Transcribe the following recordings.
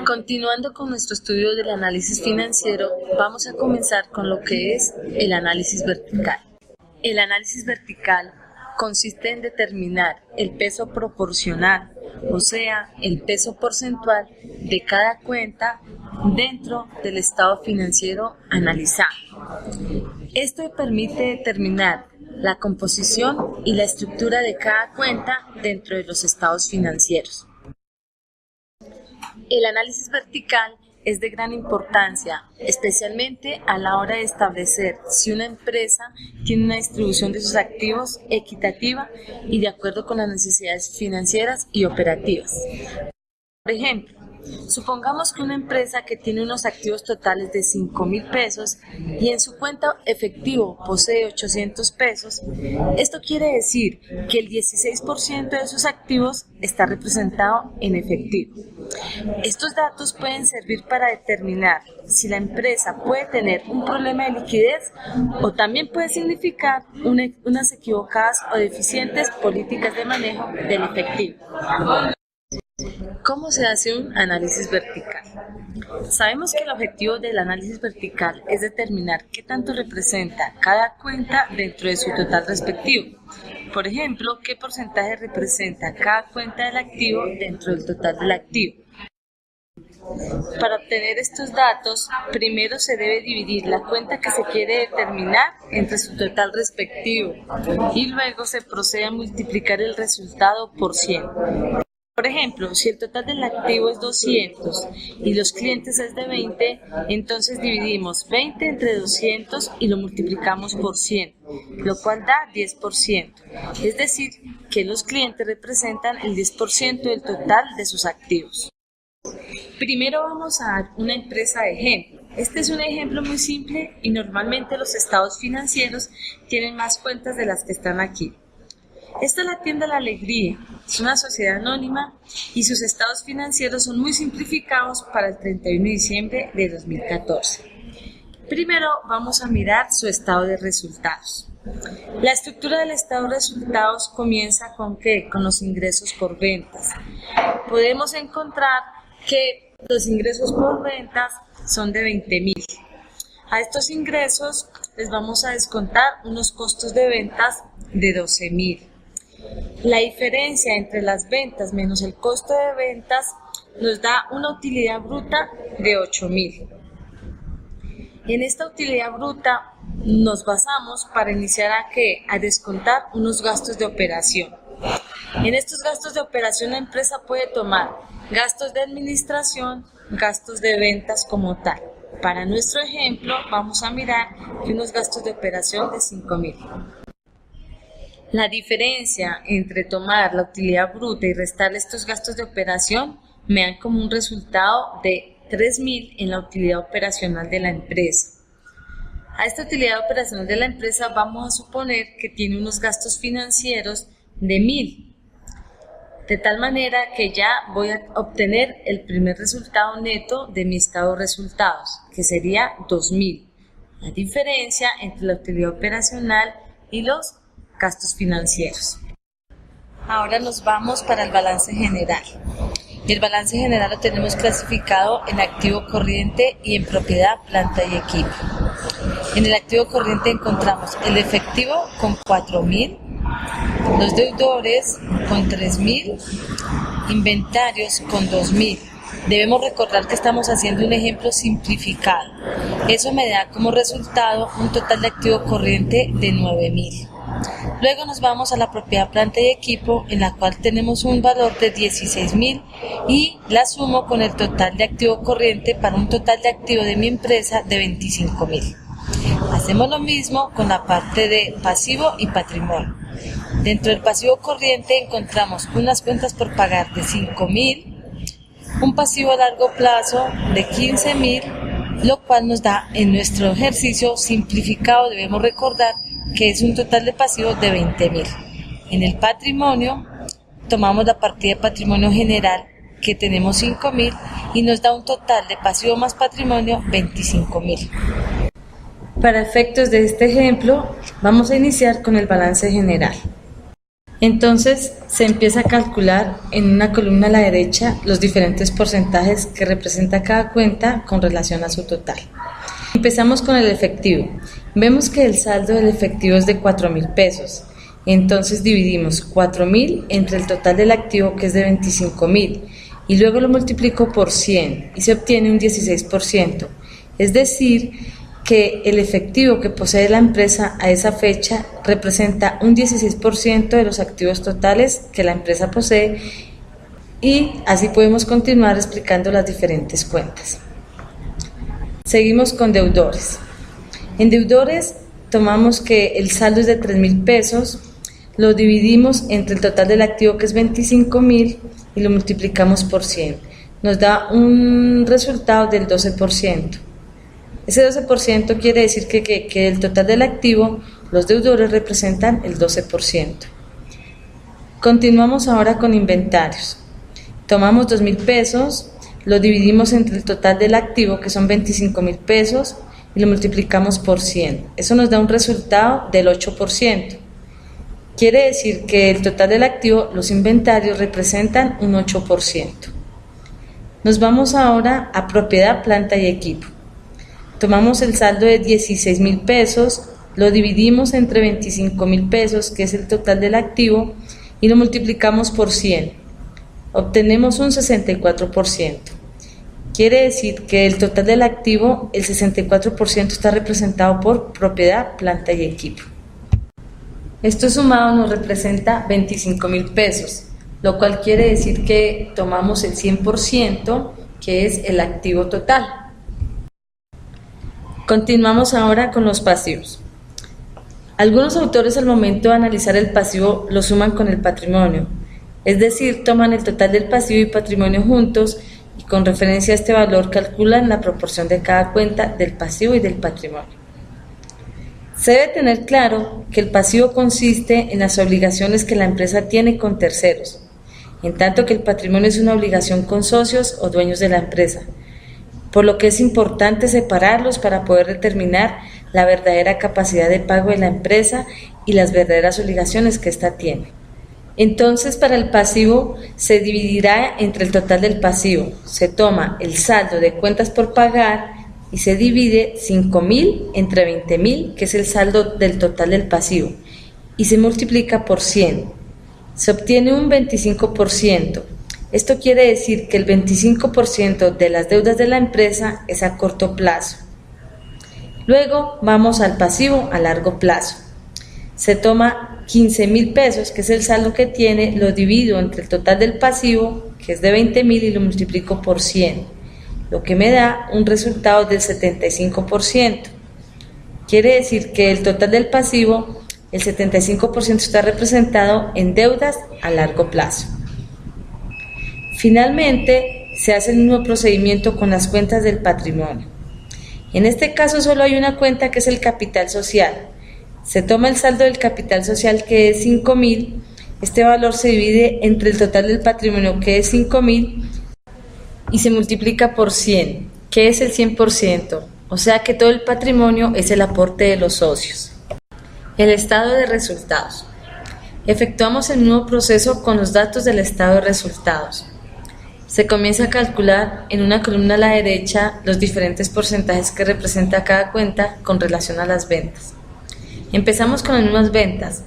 Continuando con nuestro estudio del análisis financiero, vamos a comenzar con lo que es el análisis vertical. El análisis vertical consiste en determinar el peso proporcional, o sea, el peso porcentual de cada cuenta dentro del estado financiero analizado. Esto permite determinar la composición y la estructura de cada cuenta dentro de los estados financieros. El análisis vertical es de gran importancia, especialmente a la hora de establecer si una empresa tiene una distribución de sus activos equitativa y de acuerdo con las necesidades financieras y operativas. Por ejemplo, supongamos que una empresa que tiene unos activos totales de 5,000 pesos y en su cuenta efectivo posee 800 pesos, esto quiere decir que el 16% de sus activos está representado en efectivo. Estos datos pueden servir para determinar si la empresa puede tener un problema de liquidez o también puede significar unas equivocadas o deficientes políticas de manejo del efectivo. ¿Cómo se hace un análisis vertical? Sabemos que el objetivo del análisis vertical es determinar qué tanto representa cada cuenta dentro de su total respectivo. Por ejemplo, qué porcentaje representa cada cuenta del activo dentro del total del activo. Para obtener estos datos, primero se debe dividir la cuenta que se quiere determinar entre su total respectivo y luego se procede a multiplicar el resultado por 100. Por ejemplo, si el total del activo es 200 y los clientes es de 20, entonces dividimos 20 entre 200 y lo multiplicamos por 100, lo cual da 10%. Es decir, que los clientes representan el 10% del total de sus activos. Primero vamos a dar una empresa de ejemplo. Este es un ejemplo muy simple y normalmente los estados financieros tienen más cuentas de las que están aquí. Esta es la tienda La Alegría, es una sociedad anónima y sus estados financieros son muy simplificados para el 31 de diciembre de 2014. Primero vamos a mirar su estado de resultados. La estructura del estado de resultados comienza ¿con qué? Con los ingresos por ventas. Podemos encontrar que los ingresos por ventas son de 20,000. A estos ingresos les vamos a descontar unos costos de ventas de 12,000. La diferencia entre las ventas menos el costo de ventas nos da una utilidad bruta de 8,000. En esta utilidad bruta nos basamos para iniciar a descontar unos gastos de operación. En estos gastos de operación la empresa puede tomar gastos de administración, gastos de ventas como tal. Para nuestro ejemplo vamos a mirar que unos gastos de operación de 5,000. La diferencia entre tomar la utilidad bruta y restarle estos gastos de operación me dan como un resultado de 3,000 en la utilidad operacional de la empresa. A esta utilidad operacional de la empresa vamos a suponer que tiene unos gastos financieros de 1,000. De tal manera que ya voy a obtener el primer resultado neto de mi estado de resultados, que sería 2,000. La diferencia entre la utilidad operacional y los gastos financieros. Ahora nos vamos para el balance general. El balance general lo tenemos clasificado en activo corriente y en propiedad, planta y equipo. En el activo corriente encontramos el efectivo con 4,000, los deudores con 3,000, inventarios con 2,000. Debemos recordar que estamos haciendo un ejemplo simplificado. Eso me da como resultado un total de activo corriente de 9,000. Luego nos vamos a la propiedad, planta y equipo, en la cual tenemos un valor de 16,000 y la sumo con el total de activo corriente para un total de activo de mi empresa de 25,000. Hacemos lo mismo con la parte de pasivo y patrimonio. Dentro del pasivo corriente encontramos unas cuentas por pagar de 5,000, un pasivo a largo plazo de 15,000, lo cual nos da en nuestro ejercicio simplificado, debemos recordar que es un total de pasivos de 20,000. En el patrimonio tomamos la partida de patrimonio general que tenemos 5,000 y nos da un total de pasivo más patrimonio 25,000. Para efectos de este ejemplo, vamos a iniciar con el balance general. Entonces se empieza a calcular en una columna a la derecha los diferentes porcentajes que representa cada cuenta con relación a su total. Empezamos con el efectivo. Vemos que el saldo del efectivo es de 4,000 pesos. Entonces dividimos 4,000 entre el total del activo, que es de 25,000, y luego lo multiplico por 100 y se obtiene un 16%. Es decir, que el efectivo que posee la empresa a esa fecha representa un 16% de los activos totales que la empresa posee, y así podemos continuar explicando las diferentes cuentas. Seguimos con deudores. En deudores tomamos que el saldo es de 3,000 pesos, lo dividimos entre el total del activo, que es 25,000, y lo multiplicamos por 100. Nos da un resultado del 12%. Ese 12% quiere decir que el total del activo, los deudores representan el 12%. Continuamos ahora con inventarios. Tomamos 2,000 pesos, lo dividimos entre el total del activo, que son 25,000 pesos, y lo multiplicamos por 100. Eso nos da un resultado del 8%. Quiere decir que el total del activo, los inventarios, representan un 8%. Nos vamos ahora a propiedad, planta y equipo. Tomamos el saldo de 16,000 pesos, lo dividimos entre 25,000 pesos, que es el total del activo, y lo multiplicamos por 100. Obtenemos un 64%. Quiere decir que el total del activo, el 64%, está representado por propiedad, planta y equipo. Esto sumado nos representa 25,000 pesos, lo cual quiere decir que tomamos el 100%, que es el activo total. Continuamos ahora con los pasivos. Algunos autores, al momento de analizar el pasivo, lo suman con el patrimonio, es decir, toman el total del pasivo y patrimonio juntos y con referencia a este valor calculan la proporción de cada cuenta del pasivo y del patrimonio. Se debe tener claro que el pasivo consiste en las obligaciones que la empresa tiene con terceros, en tanto que el patrimonio es una obligación con socios o dueños de la empresa, por lo que es importante separarlos para poder determinar la verdadera capacidad de pago de la empresa y las verdaderas obligaciones que ésta tiene. Entonces, para el pasivo se dividirá entre el total del pasivo, se toma el saldo de cuentas por pagar y se divide 5,000 entre 20,000, que es el saldo del total del pasivo, y se multiplica por 100. Se obtiene un 25%. Esto quiere decir que el 25% de las deudas de la empresa es a corto plazo. Luego vamos al pasivo a largo plazo. Se toma 15,000 pesos, que es el saldo que tiene, lo divido entre el total del pasivo, que es de 20,000, y lo multiplico por 100, lo que me da un resultado del 75%. Quiere decir que el total del pasivo, el 75%, está representado en deudas a largo plazo. Finalmente, se hace el mismo procedimiento con las cuentas del patrimonio. En este caso solo hay una cuenta, que es el capital social. Se toma el saldo del capital social, que es 5,000, este valor se divide entre el total del patrimonio, que es 5,000, y se multiplica por 100, que es el 100%, o sea que todo el patrimonio es el aporte de los socios. El estado de resultados. Efectuamos el mismo proceso con los datos del estado de resultados. Se comienza a calcular en una columna a la derecha los diferentes porcentajes que representa cada cuenta con relación a las ventas. Empezamos con las mismas ventas.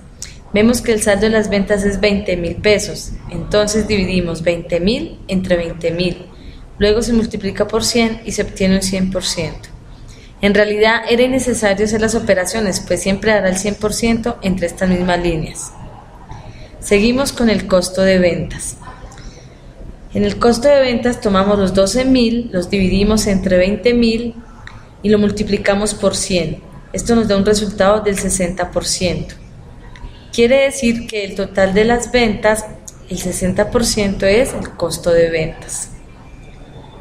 Vemos que el saldo de las ventas es 20,000 pesos, entonces dividimos 20,000 entre 20,000. Luego se multiplica por 100 y se obtiene un 100%. En realidad era innecesario hacer las operaciones, pues siempre dará el 100% entre estas mismas líneas. Seguimos con el costo de ventas. En el costo de ventas tomamos los 12,000, los dividimos entre 20,000 y lo multiplicamos por 100. Esto nos da un resultado del 60%. Quiere decir que el total de las ventas, el 60%, es el costo de ventas.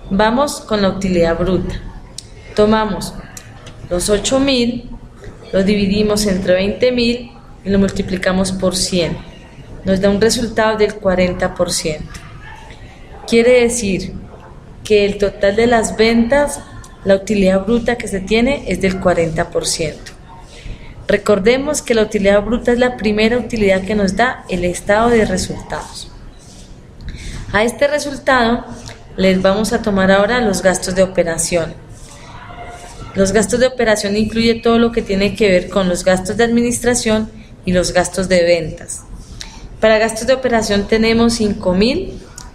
Vamos con la utilidad bruta. Tomamos los 8,000, lo dividimos entre 20,000 y lo multiplicamos por 100. Nos da un resultado del 40%. Quiere decir que el total de las ventas, la utilidad bruta que se tiene, es del 40%. Recordemos que la utilidad bruta es la primera utilidad que nos da el estado de resultados. A este resultado les vamos a tomar ahora los gastos de operación. Los gastos de operación incluye todo lo que tiene que ver con los gastos de administración y los gastos de ventas. Para gastos de operación tenemos 5.000,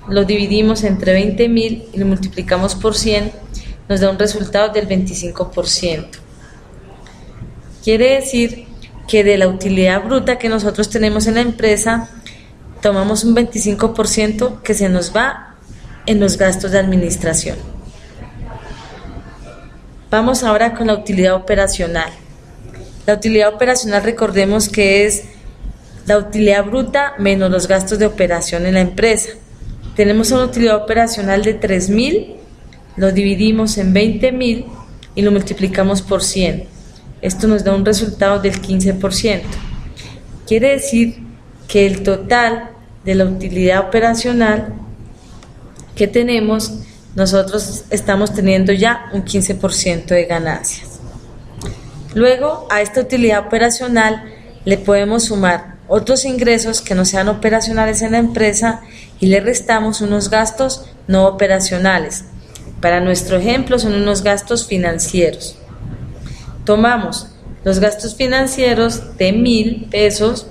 lo dividimos entre 20.000 y lo multiplicamos por 100, nos da un resultado del 25%. Quiere decir que de la utilidad bruta que nosotros tenemos en la empresa, tomamos un 25% que se nos va en los gastos de administración. Vamos ahora con la utilidad operacional. La utilidad operacional, recordemos que es la utilidad bruta menos los gastos de operación en la empresa. Tenemos una utilidad operacional de 3.000, lo dividimos en 20.000 y lo multiplicamos por 100. Esto nos da un resultado del 15%. Quiere decir que el total de la utilidad operacional que tenemos, nosotros estamos teniendo ya un 15% de ganancias. Luego, a esta utilidad operacional le podemos sumar otros ingresos que no sean operacionales en la empresa y le restamos unos gastos no operacionales. Para nuestro ejemplo son unos gastos financieros. Tomamos los gastos financieros de 1.000 pesos,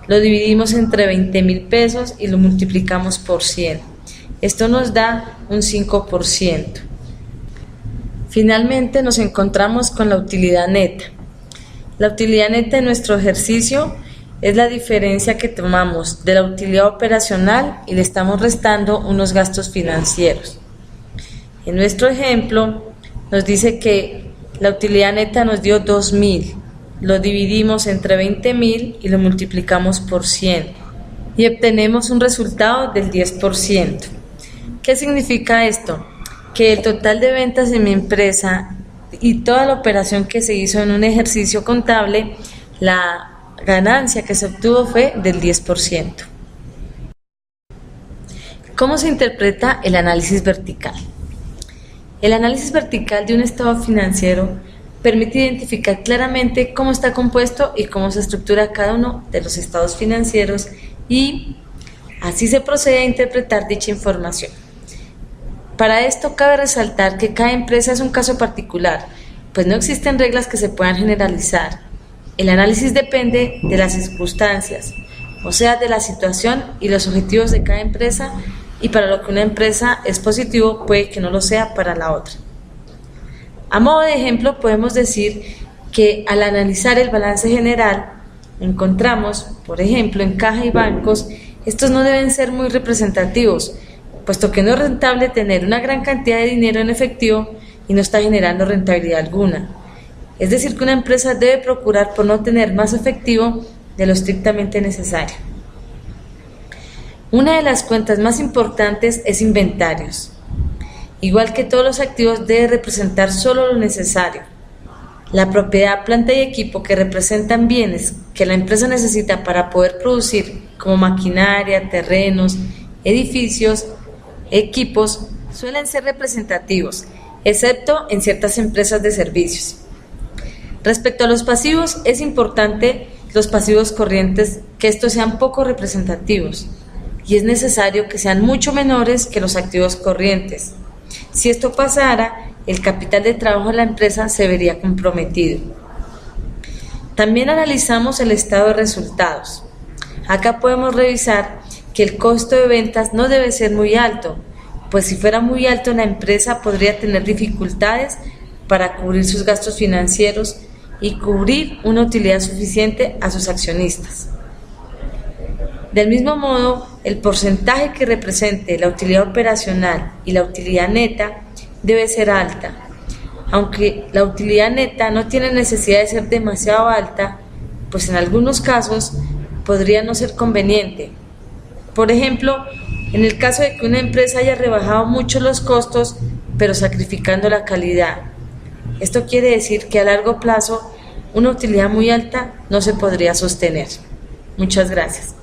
lo dividimos entre 20.000 pesos y lo multiplicamos por 100. Esto nos da un 5%. Finalmente nos encontramos con la utilidad neta. La utilidad neta de nuestro ejercicio es la diferencia que tomamos de la utilidad operacional y le estamos restando unos gastos financieros. En nuestro ejemplo nos dice que la utilidad neta nos dio 2.000, lo dividimos entre 20.000 y lo multiplicamos por 100 y obtenemos un resultado del 10%. ¿Qué significa esto? Que el total de ventas de mi empresa y toda la operación que se hizo en un ejercicio contable, la ganancia que se obtuvo fue del 10%. ¿Cómo se interpreta el análisis vertical? El análisis vertical de un estado financiero permite identificar claramente cómo está compuesto y cómo se estructura cada uno de los estados financieros y así se procede a interpretar dicha información. Para esto cabe resaltar que cada empresa es un caso particular, pues no existen reglas que se puedan generalizar. El análisis depende de las circunstancias, o sea, de la situación y los objetivos de cada empresa, y para lo que una empresa es positivo puede que no lo sea para la otra. A modo de ejemplo podemos decir que al analizar el balance general encontramos, por ejemplo, en caja y bancos, estos no deben ser muy representativos, puesto que no es rentable tener una gran cantidad de dinero en efectivo y no está generando rentabilidad alguna. Es decir, que una empresa debe procurar por no tener más efectivo de lo estrictamente necesario. Una de las cuentas más importantes es inventarios. Igual que todos los activos, debe representar solo lo necesario. La propiedad, planta y equipo que representan bienes que la empresa necesita para poder producir, como maquinaria, terrenos, edificios, equipos, suelen ser representativos, excepto en ciertas empresas de servicios. Respecto a los pasivos, es importante los pasivos corrientes que estos sean poco representativos y es necesario que sean mucho menores que los activos corrientes. Si esto pasara, el capital de trabajo de la empresa se vería comprometido. También analizamos el estado de resultados. Acá podemos revisar que el costo de ventas no debe ser muy alto, pues si fuera muy alto la empresa podría tener dificultades para cubrir sus gastos financieros y cubrir una utilidad suficiente a sus accionistas. Del mismo modo, el porcentaje que represente la utilidad operacional y la utilidad neta debe ser alta. Aunque la utilidad neta no tiene necesidad de ser demasiado alta, pues en algunos casos podría no ser conveniente. Por ejemplo, en el caso de que una empresa haya rebajado mucho los costos, pero sacrificando la calidad. Esto quiere decir que a largo plazo una utilidad muy alta no se podría sostener. Muchas gracias.